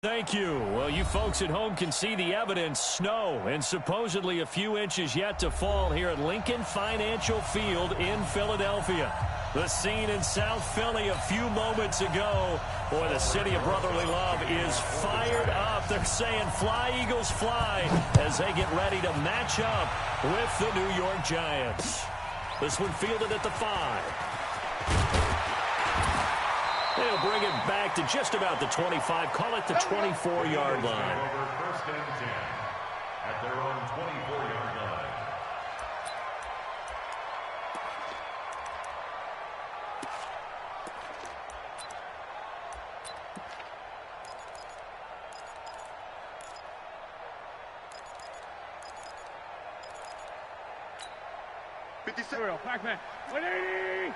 Thank you. Well, you folks at home can see the evidence. Snow and supposedly a few inches yet to fall here at Lincoln Financial Field in Philadelphia. The scene in South Philly a few moments ago. Boy, the city of brotherly love is fired up. They're saying fly, Eagles, fly as they get ready to match up with the New York Giants. This one fielded at the 5. They'll bring it back to just about the 25. Call it the 24-yard line. First and 10 at their own 24-yard line. Pac-Man. 180.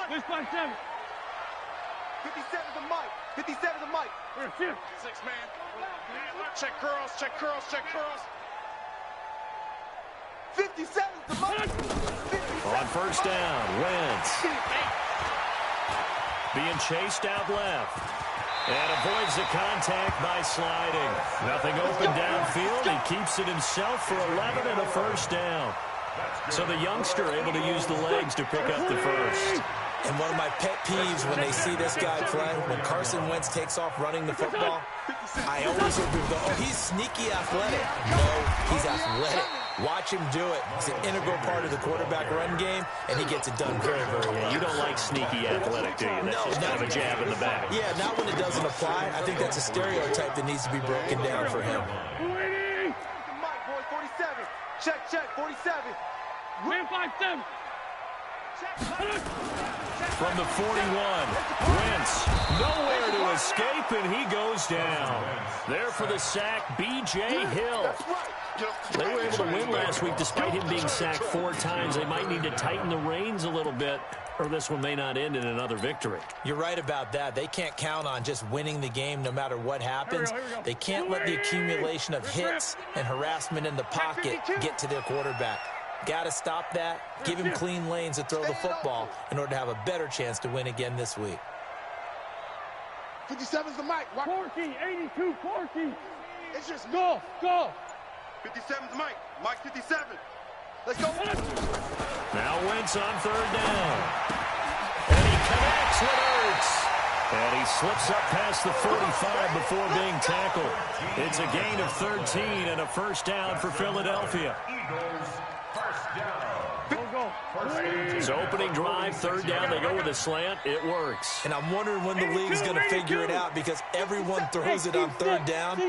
This by 7. 57 to Mike. 57 to Mike. We're a 6 man. Check curls. Check curls. Check curls. 57 to Mike. On first down, Wentz. Being chased out left. And avoids the contact by sliding. Nothing open downfield. He keeps it himself for 11 and a first down. So the youngster able to use the legs to pick up the first. And one of my pet peeves when they see this guy play, when Carson Wentz takes off running the football, I always hear people go, oh, he's sneaky athletic. No, he's athletic. Watch him do it. He's an integral part of the quarterback run game, and he gets it done very, very well. You don't like sneaky athletic, do you? That's just kind of a jab in the back. Yeah, not when it doesn't apply. I think that's a stereotype that needs to be broken down for him. Mike, boy, 47. Check, 47. Win 5-7. From the 41, Wentz nowhere to escape, and he goes down. There for the sack, B.J. Hill. They were able to win last week despite him being sacked 4 times. They might need to tighten the reins a little bit, or this one may not end in another victory. You're right about that. They can't count on just winning the game no matter what happens. They can't let the accumulation of hits and harassment in the pocket get to their quarterback. Got to stop that, give him clean lanes to throw the football in order to have a better chance to win again this week. 57's the Mike. 14, 82, 14. It's just go. 57's the Mike. Mike 57. Let's go. Now Wentz on third down. And he connects with Ertz. And he slips up past the 45 before being tackled. It's a gain of 13 and a first down for Philadelphia. It's opening drive, third down. They go with a slant. It works. And I'm wondering when the league's going to figure it out because everyone throws it on third down.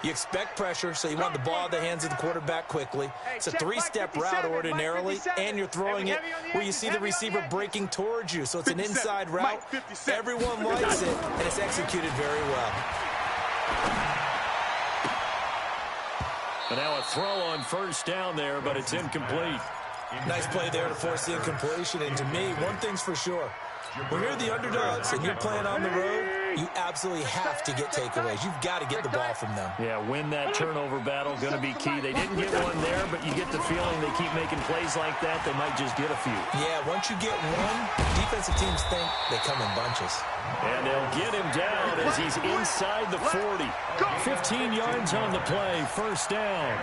You expect pressure, so you want the ball out of the hands of the quarterback quickly. It's a 3-step route ordinarily, and you're throwing it where you see the receiver breaking towards you. So it's an inside route. Everyone likes it, and it's executed very well. But now a throw on first down there, but it's incomplete. Nice play there to force the incompletion. And to me, one thing's for sure. When you're the underdogs and you're playing on the road, you absolutely have to get takeaways. You've got to get the ball from them. Yeah, win that turnover battle, going to be key. They didn't get one there, but you get the feeling they keep making plays like that, they might just get a few. Yeah, once you get one, defensive teams think they come in bunches. And they'll get him down as he's inside the 40. 15 yards on the play, first down.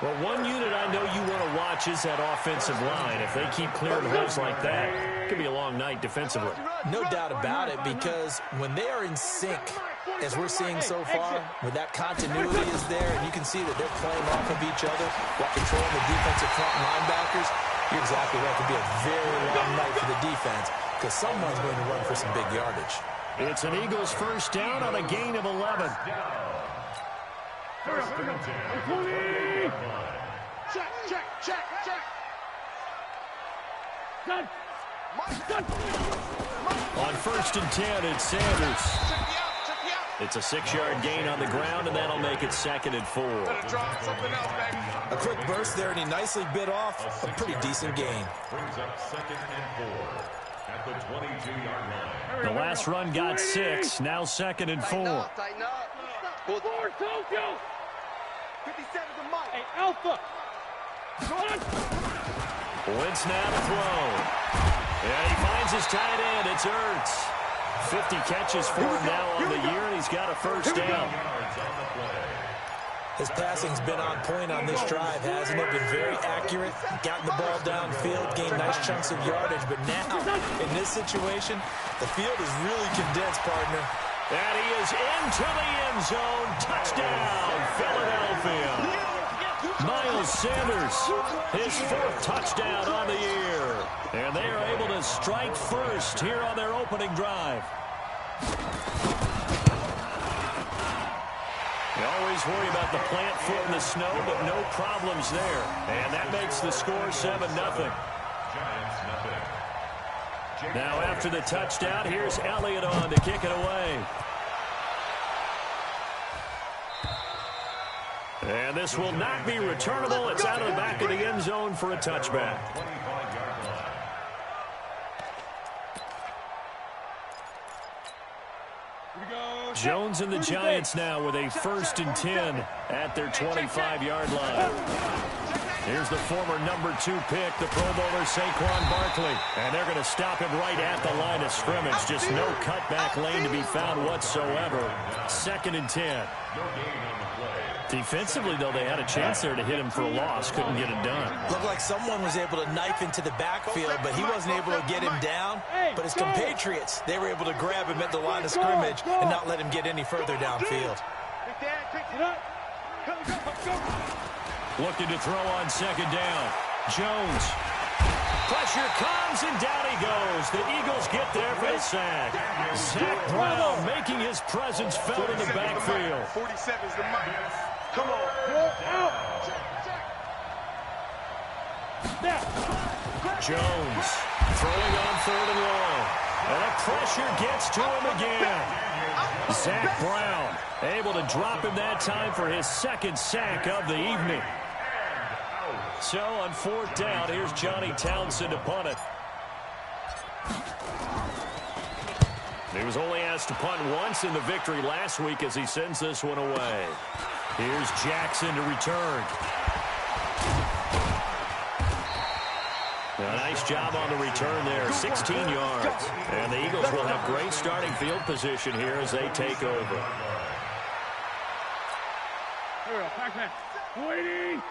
Well, one unit I know you want to watch is that offensive line. If they keep clearing holes like that, it could be a long night defensively. No doubt about it, because when they are in sync, as we're seeing so far, where that continuity is there, and you can see that they're playing off of each other while controlling the defensive front and linebackers, you're exactly right. It could be a very long night for the defense because someone's going to run for some big yardage. It's an Eagles first down on a gain of 11. Check. On first and 10, it's Sanders. It's a 6-yard gain on the ground, and that'll make it 2nd and 4. A quick burst there, and he nicely bit off a pretty decent gain. Brings up 2nd and 4 at the 22-yard line. The last run got 6, now 2nd and 4. Tighten up. 4, Tokyo. 57 to Mike. Hey, Alpha. Wentz now to throw. Yeah, he finds his tight end. It's Ertz. 50 catches for him now on the year, and he's got a first down. His passing's been on point on this drive, hasn't it? Been very accurate, gotten the ball downfield, gained nice chunks of yardage. But now, in this situation, the field is really condensed, partner. And he is into the end zone. Touchdown, Philadelphia. Miles Sanders, his 4th touchdown on the year. And they are able to strike first here on their opening drive. You always worry about the plant foot in the snow, but no problems there. And that makes the score 7-0. Now after the touchdown, here's Elliott on to kick it away. And this will not be returnable. It's out of the back of the end zone for a touchback. Jones and the Giants now with a 1st and 10 at their 25-yard line. Here's the former number 2 pick, the Pro Bowler Saquon Barkley. And they're going to stop him right at the line of scrimmage. Just no cutback lane to be found whatsoever. 2nd and 10. Defensively, though, they had a chance there to hit him for a loss. Couldn't get it done. Looked like someone was able to knife into the backfield, but he wasn't able to get him down. But his compatriots, they were able to grab him at the line of scrimmage and not let him get any further downfield. Looking to throw on 2nd down. Jones. Pressure comes, and down he goes. The Eagles get there for the sack. Zach Brown making his presence felt in the backfield. 47's the mic. Come on. Jones throwing on 3rd and long. And the pressure gets to him again. Zach Brown able to drop him that time for his 2nd sack of the evening. So on 4th down, here's Johnny Townsend to punt it. He was only asked to punt once in the victory last week as he sends this one away. Here's Jackson to return. A nice job on the return there, 16 yards. And the Eagles will have great starting field position here as they take over. Waiting.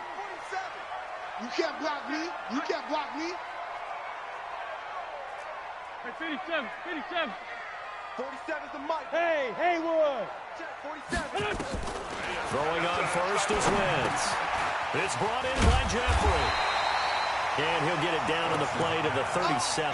You can't block me. You can't block me. 57. 47's the mic. Hey, Haywood. 47. Throwing on first is Wentz. It's brought in by Jeffrey. And he'll get it down to the play to the 37.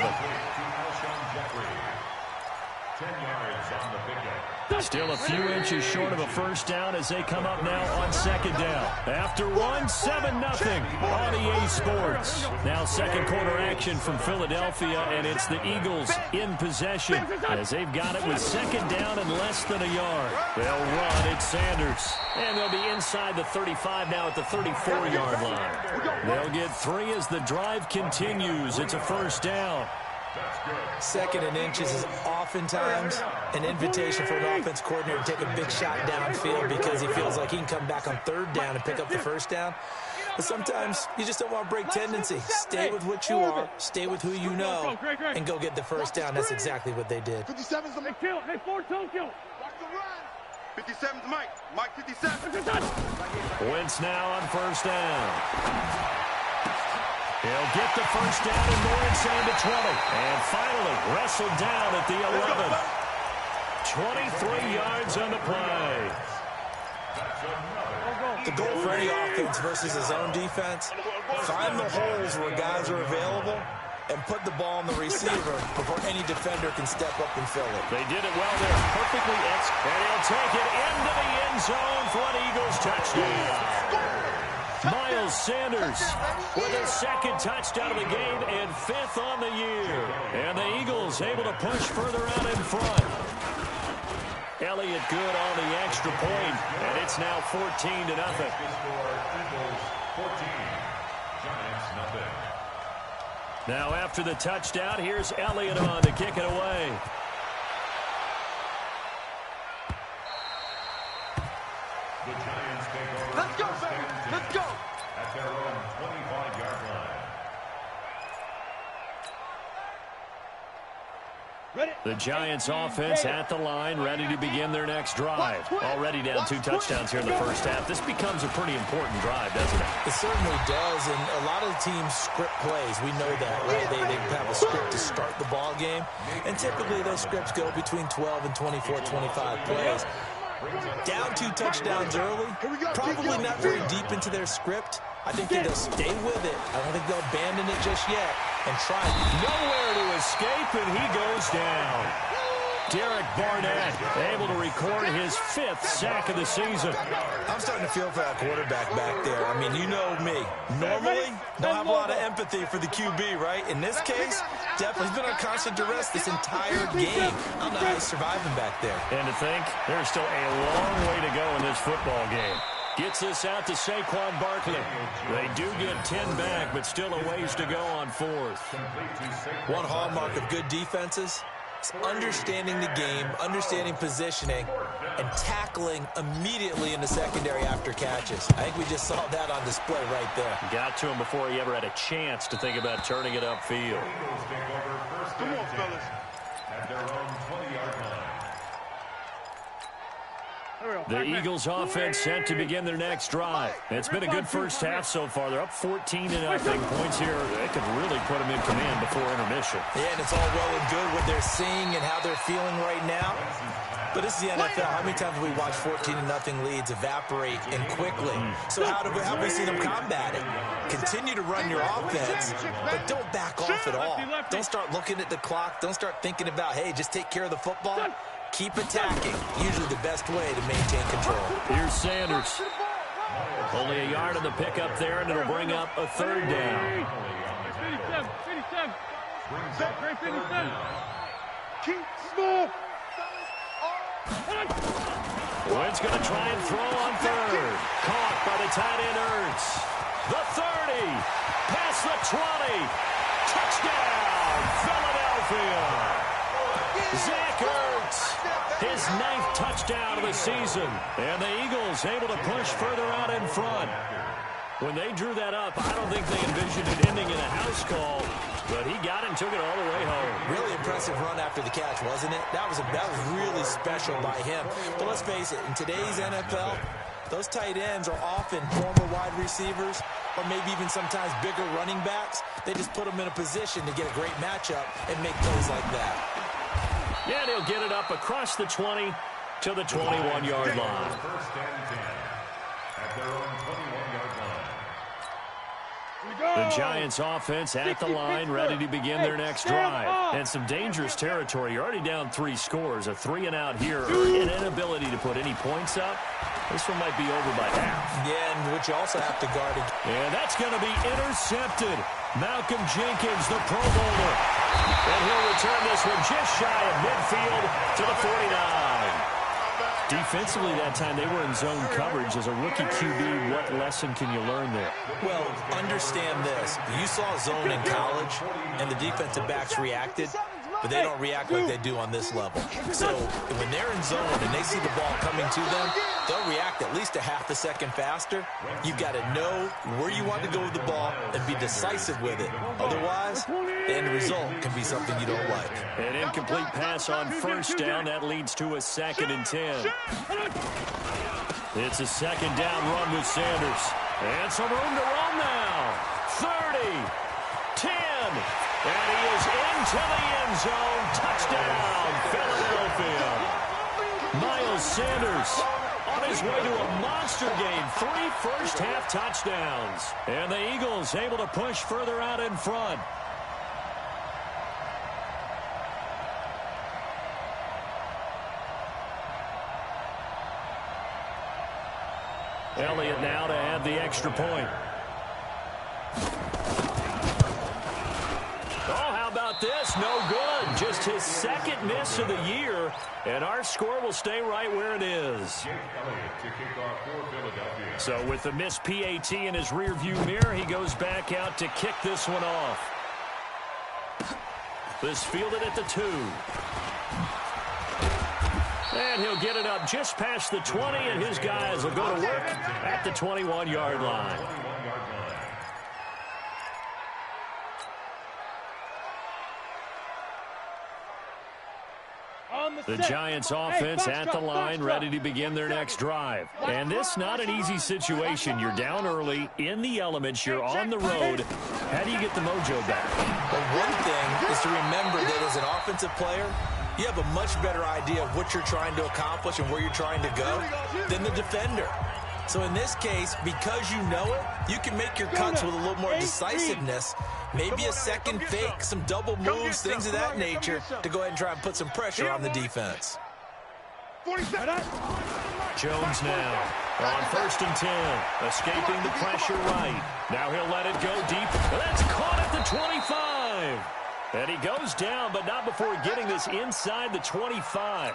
10 yards on the pickup. Still a few inches short of a first down as they come up now on 2nd down. After one, 7-0 on EA Sports. Now 2nd quarter action from Philadelphia, and it's the Eagles in possession as they've got it with 2nd down and less than a yard. They'll run. It's Sanders. And they'll be inside the 35 now at the 34-yard line. They'll get 3 as the drive continues. It's a first down. 2nd and inches is oftentimes an invitation for an offense coordinator to take a big shot downfield because he feels like he can come back on 3rd down and pick up the first down. But sometimes you just don't want to break tendency. Stay with what you are, stay with who you know, and go get the first down. That's exactly what they did. 57's the mic. Hey, Ford, don't kill. 57's the mic. Mike 57. Wentz now on first down. He'll get the first down and more inside the 20. And finally wrestled down at the 11. 23 yards on the play. The goal for any offense versus his own defense, find the holes where guys are available and put the ball on the receiver before any defender can step up and fill it. They did it well there. Perfectly executed. And he'll take it into the end zone for an Eagles touchdown. Miles Sanders with his 2nd touchdown of the game and 5th on the year. And the Eagles able to push further out in front. Elliott good on the extra point, and it's now 14-0. Now after the touchdown, here's Elliott on to kick it away. The Giants take over. Let's go, baby. Let's go. At their own 25-yard line. The Giants offense at the line, ready to begin their next drive. Already down 2 touchdowns here in the first half. This becomes a pretty important drive, doesn't it? It certainly does, and a lot of the teams script plays. We know that, right? They have a script to start the ball game, and typically those scripts go between 12 and 24, 25 plays. Down 2 touchdowns early, probably not very deep into their script. I think they'll stay with it. I don't think they'll abandon it just yet and try. Nowhere to escape, and he goes down. Derek Barnett able to record his 5th sack of the season. I'm starting to feel for that quarterback back there. I mean, you know me. Normally, don't have a lot of empathy for the QB, right? In this case, definitely he's been on constant duress this entire game. I don't know how he's surviving back there. And to think, there's still a long way to go in this football game. Gets this out to Saquon Barkley. They do get 10 back, but still a ways to go on 4th. One hallmark of good defenses is understanding the game, understanding positioning, and tackling immediately in the secondary after catches. I think we just saw that on display right there. Got to him before he ever had a chance to think about turning it upfield. Come on, fellas. At their own 20-yard line. The Eagles offense set to begin their next drive. It's been a good first half so far. They're up 14-0. Points here, they could really put them in command before intermission. Yeah, and it's all well and good what they're seeing and how they're feeling right now. But this is the NFL. How many times have we watched 14-0 leads evaporate and quickly? So how have we seen them combat it? Continue to run your offense, but don't back off at all. Don't start looking at the clock. Don't start thinking about, hey, just take care of the football. Keep attacking. Usually the best way to maintain control. Here's Sanders. Only a yard on the pickup there, and it'll bring up a 3rd down. 57. Keep small. Wentz going to try and throw on 3rd. Caught by the tight end Ertz. The 30. Past the 20. Touchdown, Philadelphia. Zach Ertz, his 9th touchdown of the season. And the Eagles able to push further out in front. When they drew that up, I don't think they envisioned it ending in a house call, but he got it and took it all the way home. Really impressive run after the catch, wasn't it? That was really special by him. But let's face it, in today's NFL, those tight ends are often former wide receivers or maybe even sometimes bigger running backs. They just put them in a position to get a great matchup and make plays like that. Yeah, he'll get it up across the 20 to the 21-yard line. First and 10 at their own 21-yard line. The Giants offense at the line, ready to begin their next drive. And some dangerous territory. You're already down 3 scores. A 3-and-out here, or an inability to put any points up. This one might be over by half. Yeah, and which you also have to guard against. And that's going to be intercepted. Malcolm Jenkins, the Pro Bowler. And he'll return this one just shy of midfield to the 49. Defensively that time, they were in zone coverage. As a rookie QB, what lesson can you learn there? Well, understand this. You saw zone in college, and the defensive backs reacted, but they don't react like they do on this level. So when they're in zone and they see the ball coming to them, they'll react at least a half a second faster. You've got to know where you want to go with the ball and be decisive with it. Otherwise, the end result can be something you don't like. An incomplete pass on first down. That leads to a 2nd and 10. It's a 2nd down run with Sanders. And some room to run now. 30, 10, and he is into the end zone. Touchdown, Philadelphia. Miles Sanders on his way to a monster game. 3 first-half touchdowns. And the Eagles able to push further out in front. Elliott now to add the extra point. Oh, how about this? No good. Just his 2nd miss of the year, and our score will stay right where it is. So with the missed PAT in his rearview mirror, he goes back out to kick this one off. This fielded at the 2. And he'll get it up just past the 20, and his guys will go to work at the 21-yard line. The Giants offense at the line, ready to begin their next drive. And this not an easy situation. You're down early, in the elements, you're on the road. How do you get the mojo back? Well, one thing is to remember that as an offensive player, you have a much better idea of what you're trying to accomplish and where you're trying to go than the defender. So in this case, because you know it, you can make your cuts with a little more decisiveness, maybe a second fake, some double moves, things of that nature, to go ahead and try and put some pressure on the defense. Jones now on 1st and 10, escaping the pressure right. Now he'll let it go deep. That's caught at the 25. And he goes down, but not before getting this inside the 25.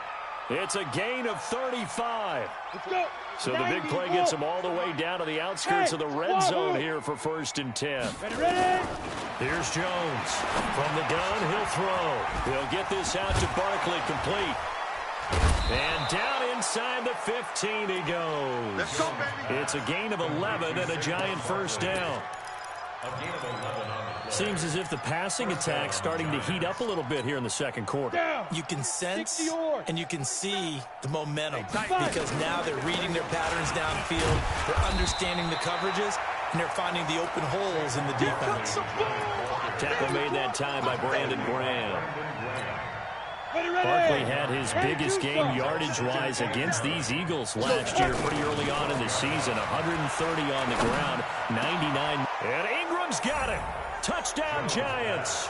It's a gain of 35. Let's go. So the big play gets him all the way down to the outskirts of the red zone here for 1st and 10. Ready. Here's Jones. From the gun, he'll throw. He'll get this out to Barkley, complete. And down inside the 15 he goes. Let's go, baby. It's a gain of 11 and a Giant first down. Seems as if the passing attack's starting to heat up a little bit here in the second quarter. You can sense and you can see the momentum because now they're reading their patterns downfield, they're understanding the coverages, and they're finding the open holes in the defense. Tackle made that time by Brandon Graham. Barkley had his biggest game yardage-wise against these Eagles last year pretty early on in the season. 130 on the ground, 99. And Ingram's got it. Touchdown, Giants.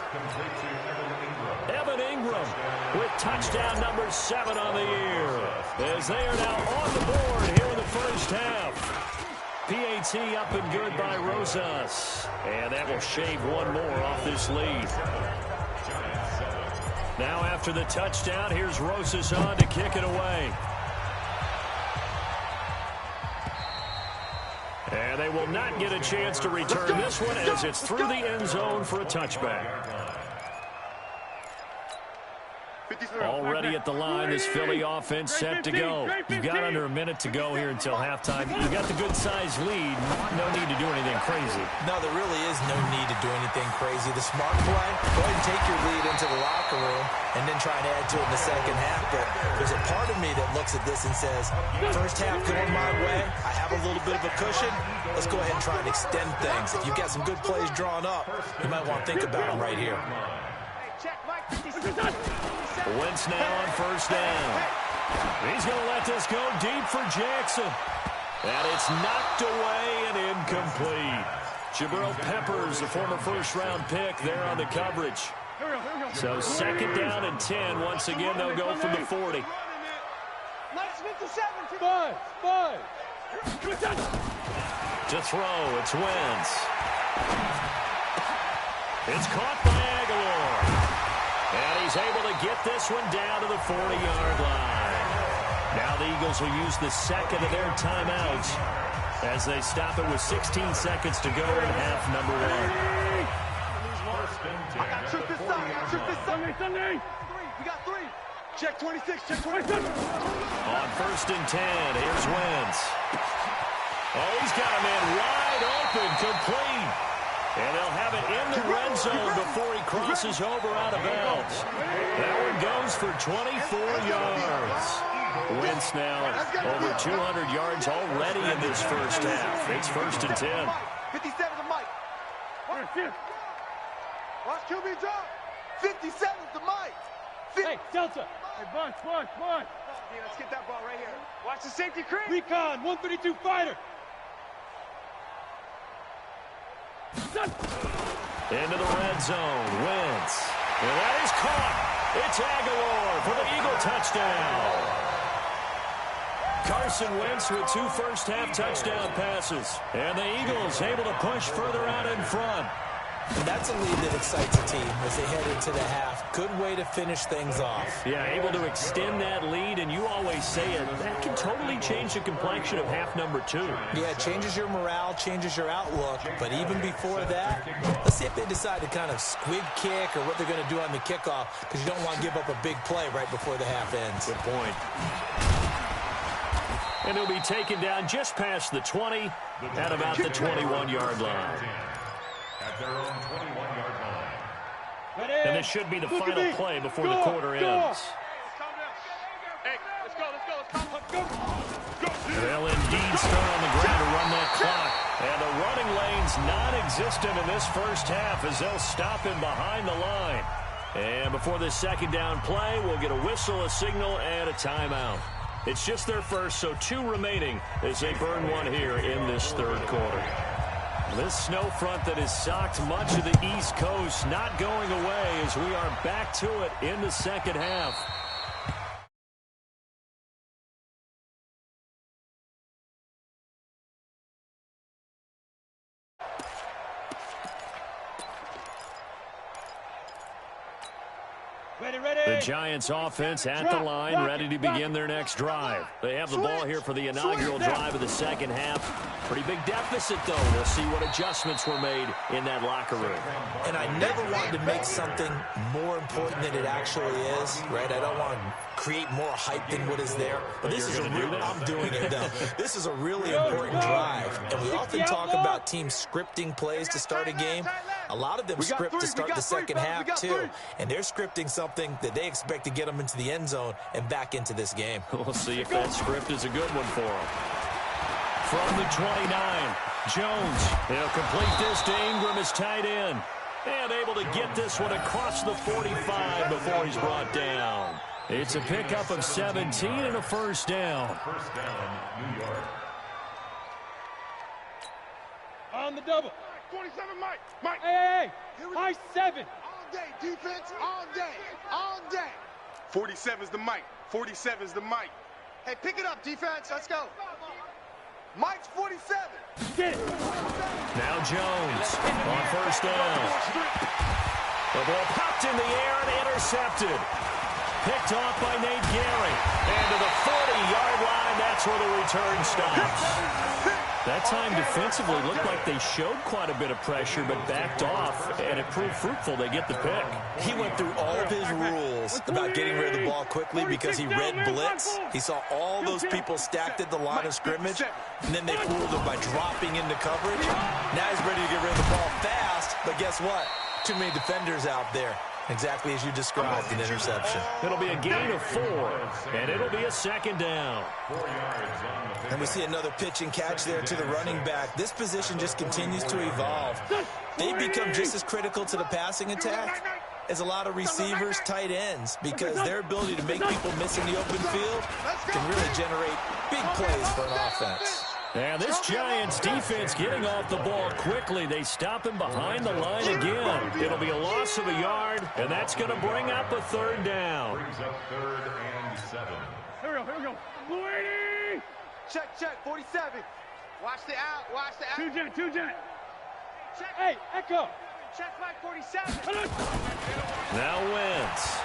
Evan Ingram with touchdown number 7 on the year. As they are now on the board here in the first half. PAT up and good by Rosas. And that will shave one more off this lead. Now after the touchdown, here's Rosas on to kick it away. And they will not get a chance to return this one as it's through the end zone for a touchback. Already at the line, this Philly offense set to go. You've got under a minute to go here until halftime. You've got the good-sized lead. No need to do anything crazy. No, there really is no need to do anything crazy. The smart play, go ahead and take your lead into the locker room and then try and add to it in the second half. But there's a part of me that looks at this and says, first half going my way, I have a little bit of a cushion. Let's go ahead and try and extend things. If you've got some good plays drawn up, you might want to think about them right here. Wentz now on first down. He's going to let this go deep for Jackson. And it's knocked away and incomplete. Jabril Peppers, the former first-round pick, there on the coverage. So second down and 10. Once again, they'll go from the 40. To throw, it's Wentz. It's caught by Aguilar. And he's able to get this one down to the 40-yard line. Now the Eagles will use the second of their timeouts as they stop it with 16 seconds to go in half number 1. I got trick this side. Sunday. We got 3. Check 26. Check 26. On 1st and 10, here's Wentz. Oh, he's got a man wide open, complete. And they'll have it in the red zone before he crosses over out of bounds. That one goes for 24 yards. Wentz now over 200 yards already in this first half. It's 1st and 10. 57 to Mike. Watch QB drop. 57 to Mike. Hey, Delta. Hey, bunch. Yeah, let's get that ball right here. Watch the safety creep. Recon, 132 fighter. Into the red zone, Wentz. And that is caught. It's Aguilar for the Eagle touchdown. Carson Wentz with 2 first-half touchdown passes. And the Eagles able to push further out in front. And that's a lead that excites a team as they head into the half. Good way to finish things off. Yeah, able to extend that lead, and you always say it, that can totally change the complexion of half number 2. Yeah, it changes your morale, changes your outlook. But even before that, let's see if they decide to kind of squib kick or what they're going to do on the kickoff, because you don't want to give up a big play right before the half ends. Good point. And he'll be taken down just past the 20 at about the 21-yard line. At their own 21-yard line. And this should be the final play before the quarter ends. They'll indeed start on the ground to run that clock. And the running lane's non-existent in this first half as they'll stop him behind the line. And before this second down play, we'll get a whistle, a signal, and a timeout. It's just their first, so 2 remaining as they burn one here in this third quarter. This snow front that has socked much of the East Coast not going away as we are back to it in the second half. The Giants offense at the line, ready to begin their next drive. They have the ball here for the inaugural drive of the second half. Pretty big deficit, though. We'll see what adjustments were made in that locker room. And I never wanted to make something more important than it actually is, right? I don't want to create more hype than what is there. But this is I'm doing it, though. This is a really important drive. And we often talk about teams scripting plays to start a game. A lot of them script to start the second half, too. And they're scripting something that they expect to get them into the end zone and back into this game. We'll see if that script is a good one for them. From the 29, Jones. He'll complete this to Ingram as tight end. And able to get this one across the 45 before he's brought down. It's a pickup of 17 and a first down. First down, New York. On the double. 27, Mike. Mike. Hey, high 7. All day, defense. All day. All day. 47's the Mike. 47's the Mike. Hey, pick it up, defense. Let's go. Mike's 47. Get it. Now Jones on first down. The ball popped in the air and intercepted. Picked off by Nate Gehry. And to the 40-yard line, that's where the return stops. That time defensively looked like they showed quite a bit of pressure but backed off, and it proved fruitful. They get the pick. He went through all of his rules about getting rid of the ball quickly because he read blitz. He saw all those people stacked at the line of scrimmage, and then they fooled him by dropping into coverage. Now he's ready to get rid of the ball fast, but guess what? Too many defenders out there. Exactly as you described, an interception. It'll be a gain of 4, and it'll be a second down. 4 yards on the pick. And we see another pitch and catch there to the running back. This position just continues to evolve. They become just as critical to the passing attack as a lot of receivers, tight ends, because their ability to make people miss in the open field can really generate big plays for an offense. And this Giants defense getting off the ball quickly. They stop him behind the line again. It'll be a loss of a yard, and that's going to bring up a third down. Brings up 3rd and 7. Here we go. Blue 80. Check, 47. Watch the out, watch the out. Two jet. Check. Hey, Echo. Check Mike 47. Now Wentz.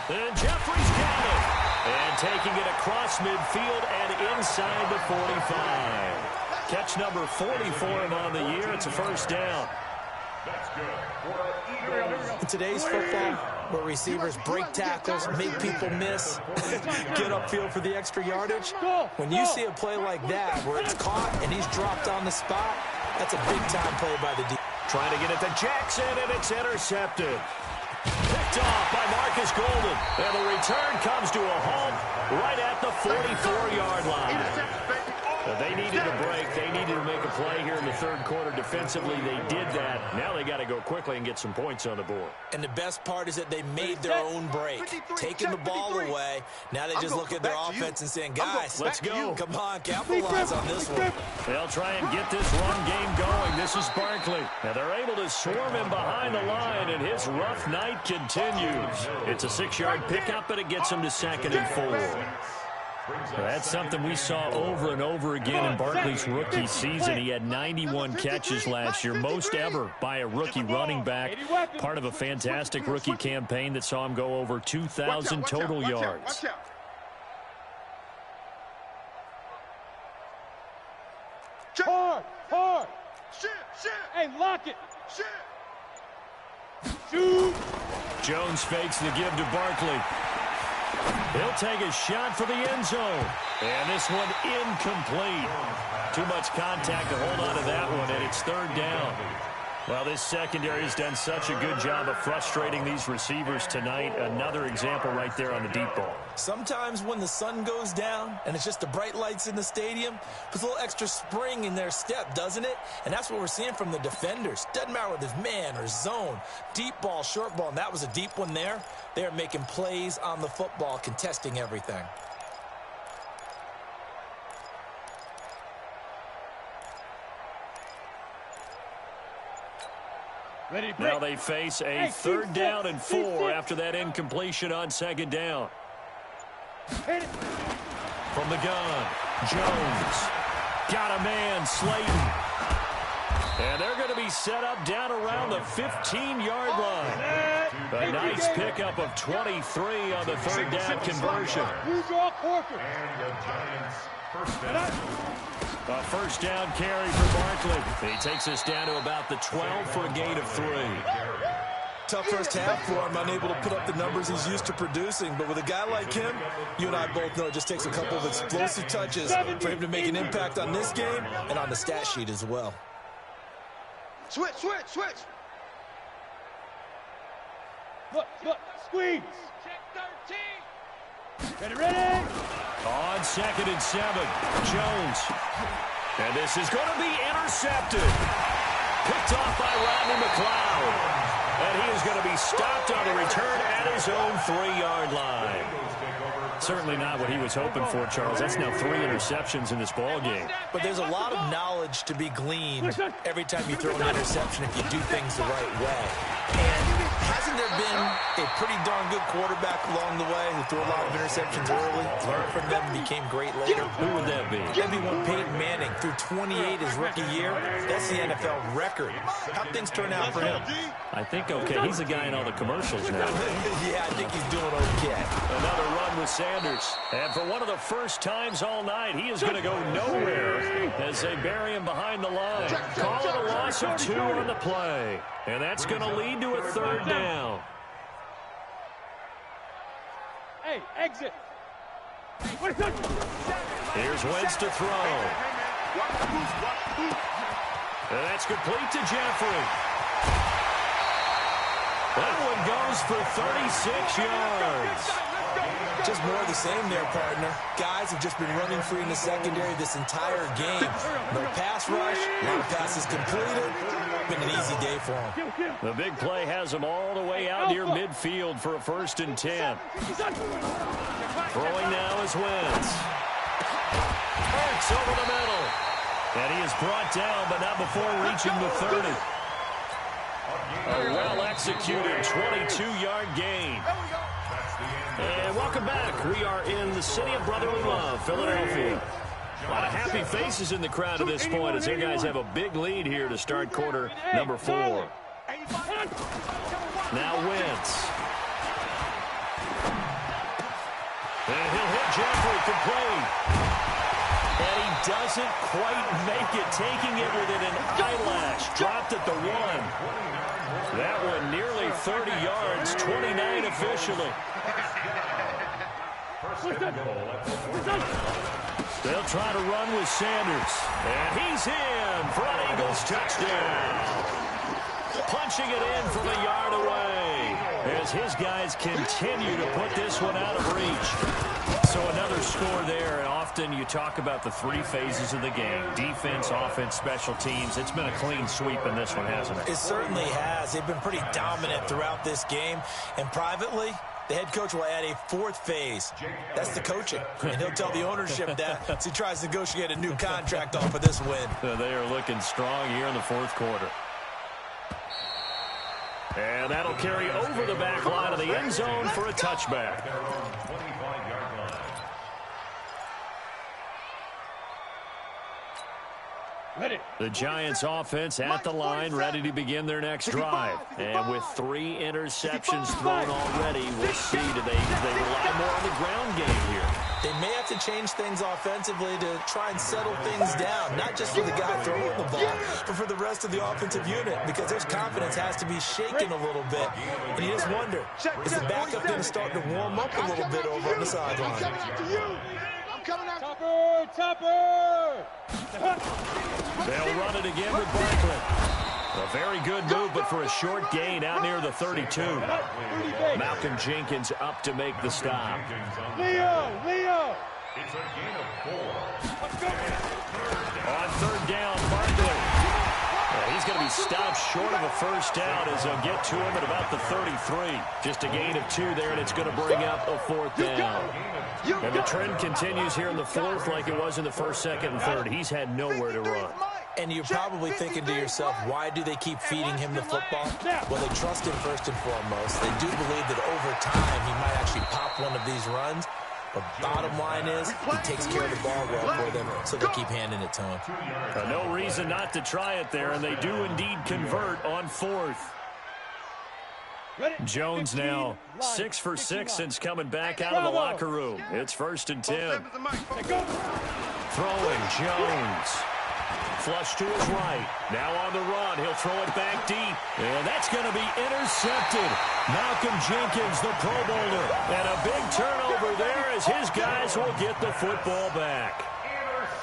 And Jeffrey's got it. And taking it across midfield and inside the 45. Catch number 40 for him on the year. It's a first down. That's good. For Eagles. In today's football, where receivers break tackles, make people miss, get upfield for the extra yardage, when you see a play like that where it's caught and he's dropped on the spot, that's a big-time play by the defense. Trying to get it to Jackson, and it's intercepted. Picked off by Marcus Golden. And the return comes to a halt right at the 44-yard line. They needed a break. They needed to make a play here in the third quarter. Defensively, they did that. Now they got to go quickly and get some points on the board. And the best part is that they made their own break, taking the ball away. Now they just look at their offense and saying, guys, let's go. Come on, capitalize on this one. They'll try and get this run game going. This is Barkley. Now they're able to swarm him behind the line, and his rough night continues. It's a 6-yard pickup, and it gets him to 2nd and 4. That's something we saw over and over again in Barkley's rookie season. He had 91 catches last year, most ever by a rookie running back. Part of a fantastic rookie campaign that saw him go over 2,000 total yards. Hard. Shit. Hey, lock it. Shit. Shoot. Jones fakes the give to Barkley. He'll take a shot for the end zone. And this one incomplete. Too much contact to hold on to that one, and it's 3rd down. Well, this secondary has done such a good job of frustrating these receivers tonight. Another example right there on the deep ball. Sometimes when the sun goes down and it's just the bright lights in the stadium, puts a little extra spring in their step, doesn't it? And that's what we're seeing from the defenders. Doesn't matter whether it's man or zone, deep ball, short ball, and that was a deep one there. They're making plays on the football, contesting everything. Now they face a 3rd down and 4 after that incompletion on 2nd down. From the gun, Jones. Got a man, Slayton. And they're going to be set up down around the 15-yard line. A nice pickup of 23 on the 3rd down conversion. And the Giants first down. A 1st down carry for Barkley. He takes us down to about the 12 for a gain of 3. Tough first half for him, unable to put up the numbers he's used to producing. But with a guy like him, you and I both know it just takes a couple of explosive touches for him to make an impact on this game and on the stat sheet as well. Switch. Look, squeeze. Check 13. Ready. On 2nd and 7, Jones. And this is going to be intercepted. Picked off by Rodney McLeod. And he is going to be stopped on the return at his own 3-yard line. Certainly not what he was hoping for, Charles. That's now 3 interceptions in this ball game. But there's a lot of knowledge to be gleaned every time you throw an interception if you do things the right way. And hasn't there been a pretty darn good quarterback along the way who threw a lot of interceptions early, learned from them, became great later? Who would that be? That'd be one Peyton Manning threw 28 his rookie year. That's the NFL record. How'd things turn out for him? I think okay. He's the guy in all the commercials now. Yeah, I think he's doing okay. Another run with Sanders. And for one of the first times all night, he is going to go nowhere as they bury him behind the line. Call it a loss of 2 on the play. And that's going to lead to a 3rd down. Hey, exit. Here's Wentz to throw. And that's complete to Jeffrey. That one goes for 36 yards. Just more of the same there, partner. Guys have just been running free in the secondary this entire game. No pass rush, a lot of passes completed. Been an easy day for them. The big play has them all the way out near midfield for a 1st and 10. Throwing now is Wentz. Hurts over the middle. And he is brought down, but not before reaching the 30. A well-executed 22-yard gain. And welcome back. We are in the city of brotherly love, Philadelphia. A lot of happy faces in the crowd at this point as their guys have a big lead here to start quarter number 4. Now Wentz. And he'll hit Jeffrey complete. And he doesn't quite make it, taking it within an eyelash. Dropped at the 1. That one nearly 30 yards, 29 officially. They'll try to run with Sanders. And he's in for an Eagles touchdown. Punching it in from a yard away as his guys continue to put this one out of reach. So another score there, and often you talk about the 3 phases of the game. Defense, offense, special teams. It's been a clean sweep in this one, hasn't it? It certainly has. They've been pretty dominant throughout this game. And privately, the head coach will add a 4th phase. That's the coaching. And he'll tell the ownership that as he tries to negotiate a new contract off of this win. They are looking strong here in the 4th quarter. And that'll carry over the back line of the end zone for a touchback. The Giants offense at the line, ready to begin their next drive. And with 3 interceptions thrown already, we'll see, do they rely more on the ground game here? They may have to change things offensively to try and settle things down, not just for the guy throwing the ball, but for the rest of the offensive unit, because their confidence has to be shaken a little bit. And you just wonder, is the backup going to start to warm up a little bit over on the sideline? Topper! They'll run it again with Barkley. A very good move, but for a short gain out near the 32. Malcolm Jenkins up to make the stop. Leo! It's a gain of 4. Let's go! On third down, Barkley. He's going to be stopped short of a first down as they'll get to him at about the 33. Just a gain of 2 there, and it's going to bring up a fourth down. And the trend continues here in the fourth like it was in the first, second, and third. He's had nowhere to run. And you're probably thinking to yourself, why do they keep feeding him the football? Well, they trust him first and foremost. They do believe that over time he might actually pop one of these runs. But bottom line is, he takes care of the ball well for them, so they keep handing it to him. No reason not to try it there, and they do indeed convert on fourth. Jones now 6 for 6 since coming back out of the locker room. It's 1st and 10. Throwing Jones. Flush to his right. Now on the run. He'll throw it back deep. And that's going to be intercepted. Malcolm Jenkins, the Pro Bowler. And a big turnover there as his guys will get the football back.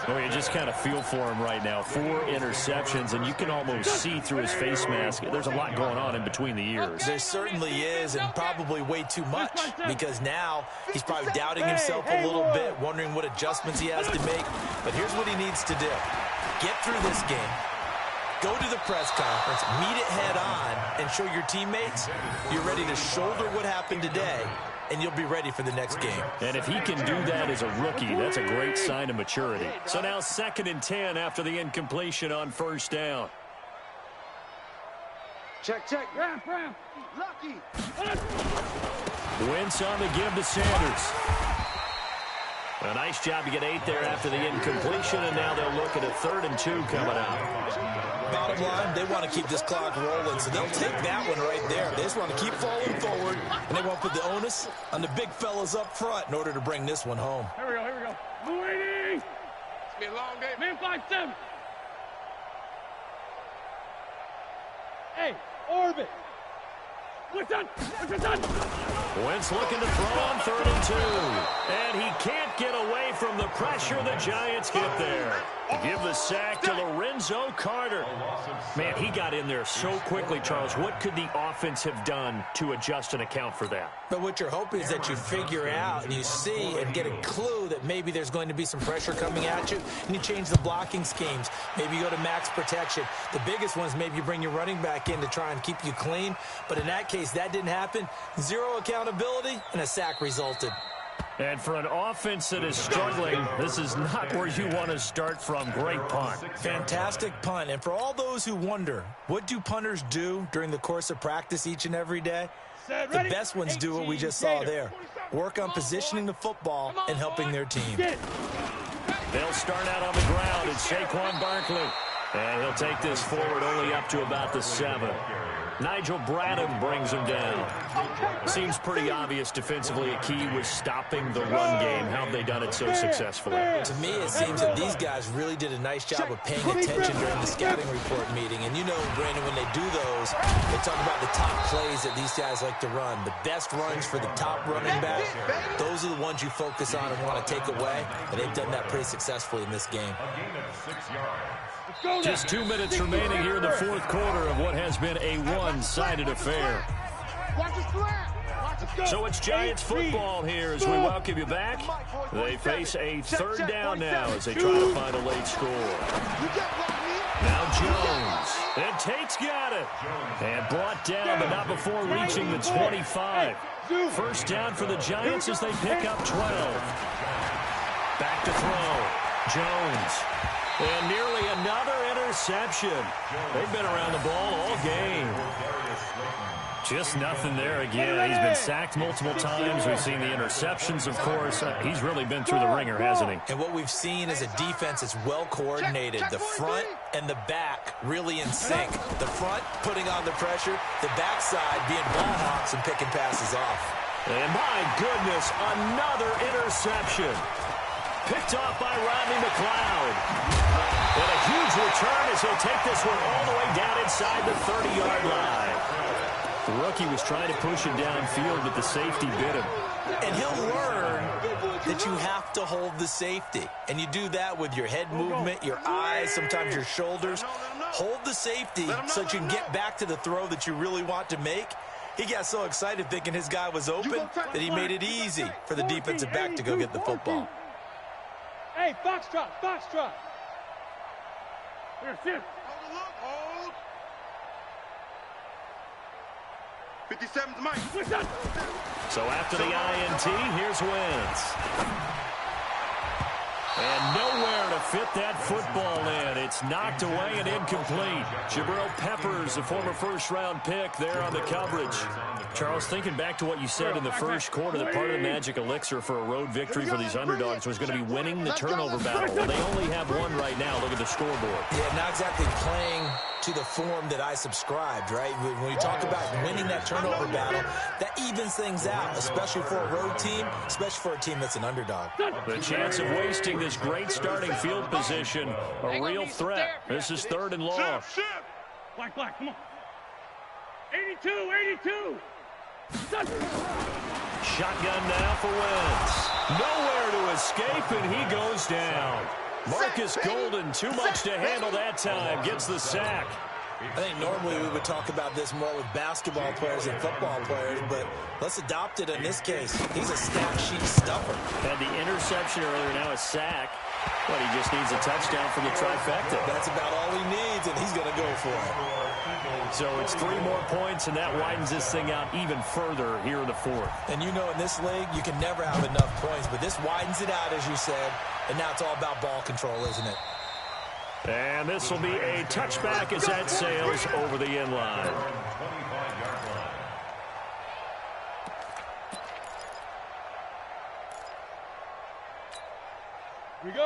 Oh, you just kind of feel for him right now. 4 interceptions, and you can almost see through his face mask. There's a lot going on in between the ears. There certainly is, and probably way too much, because now he's probably doubting himself a little bit, wondering what adjustments he has to make. But here's what he needs to do. Get through this game. Go to the press conference, meet it head on, and show your teammates you're ready to shoulder what happened today, and you'll be ready for the next game. And if he can do that as a rookie, that's a great sign of maturity. So now 2nd and 10 after the incompletion on first down. Check. Ram. Lucky. Wentz on the give to Sanders. A nice job to get 8 there after the incompletion, and now they'll look at a 3rd and 2 coming up. Bottom line, they want to keep this clock rolling, so they'll take that one right there. They just want to keep falling forward, and they want to put the onus on the big fellas up front in order to bring this one home. Here we go. Mooney! It's Be a long day. Man 5-7. Hey, orbit. What's done? Wentz looking to throw on 3rd and 2. And he can't get away from the pressure the Giants get there. Give the sack to Lorenzo Carter. Man, he got in there so quickly, Charles. What could the offense have done to adjust and account for that? But what you're hoping is that you figure out and you see and get a clue that maybe there's going to be some pressure coming at you, and you change the blocking schemes. Maybe you go to max protection. The biggest one is maybe you bring your running back in to try and keep you clean. But in that case, that didn't happen. 0 accountability, and a sack resulted. And for an offense that is struggling, this is not where you want to start from. Great punt. Fantastic punt. And for all those who wonder, what do punters do during the course of practice each and every day? The best ones do what we just saw there. Work on positioning the football and helping their team. They'll start out on the ground. It's Saquon Barkley. And he'll take this forward only up to about the 7. Nigel Bradham brings him down. Seems pretty obvious defensively a key was stopping the run game. How have they done it so successfully? To me, it seems that these guys really did a nice job of paying attention during the scouting report meeting. And you know, Brandon, when they do those, they talk about the top plays that these guys like to run. The best runs for the top running back, those are the ones you focus on and want to take away. And they've done that pretty successfully in this game. A gain of 6 yards. Just 2 minutes remaining here in the 4th quarter of what has been a one-sided affair. So it's Giants football here as we welcome you back. They face a 3rd down now as they try to find a late score. Now Jones. And Tate's got it. And brought down, but not before reaching the 25. First down for the Giants as they pick up 12. Back to throw. Jones. And nearly another interception. They've been around the ball all game. Just nothing there again. He's been sacked multiple times. We've seen the interceptions, of course. He's really been through the ringer, hasn't he? And what we've seen is a defense that's well coordinated. The front and the back really in sync. The front putting on the pressure. The backside being ball hawks and picking passes off. And my goodness, another interception. Picked off by Rodney McLeod. And a huge return as he'll take this one all the way down inside the 30-yard line. The rookie was trying to push him downfield, but the safety bit him. And he'll learn that you have to hold the safety. And you do that with your head movement, your eyes, sometimes your shoulders. hold the safety so that you can get back to the throw that you really want to make. He got so excited thinking his guy was open that he made it easy for the defensive back to go get the football. Hey, foxtrot, foxtrot. Here, sit. Hold. 57's Mike. So after the INT, here's Wentz. And nowhere to fit that football in. It's knocked away and incomplete. Jabril Peppers, the former first-round pick, there on the coverage. Charles, thinking back to what you said in the first quarter, that part of the magic elixir for a road victory for these underdogs was going to be winning the turnover battle. Well, they only have one right now. Look at the scoreboard. Yeah, not exactly playing to the form that I subscribed, right? When you talk about winning that turnover battle, that evens things out, especially for a road team, especially for a team that's an underdog. The chance of wasting this great starting field position, a real threat. This is 3rd and long. Black, come on. 82. Shotgun now for Wentz. Nowhere to escape, and he goes down. Marcus Golden, too much to handle that time, gets the sack. I think normally we would talk about this more with basketball players and football players, but let's adopt it in this case. He's a stat sheet stuffer. Had the interception earlier, now a sack. But he just needs a touchdown from the trifecta. That's about all he needs, and he's going to go for it. So it's 3 more points, and that widens this thing out even further here in the 4th. And you know in this league, you can never have enough points, but this widens it out, as you said, and now it's all about ball control, isn't it? And this will be a touchback as that sails over the end line.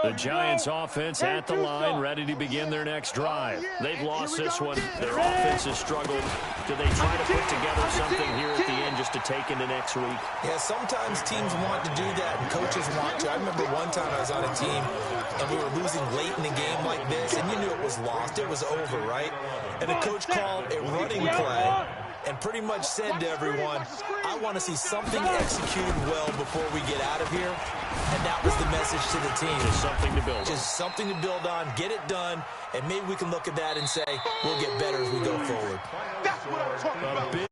The Giants offense at the line, ready to begin their next drive. They've lost this one. Their offense has struggled. Do they try to put together something here at the end just to take into next week? Yeah, sometimes teams want to do that, and coaches want to. I remember one time I was on a team, and we were losing late in the game like this, and you knew it was lost. It was over, right? And the coach called a running play and pretty much said to everyone, I want to see something executed well before we get out of here. And that was the message to the team. Just something to build on. Just something to build on, get it done, and maybe we can look at that and say, we'll get better as we go forward. That's what I'm talking about.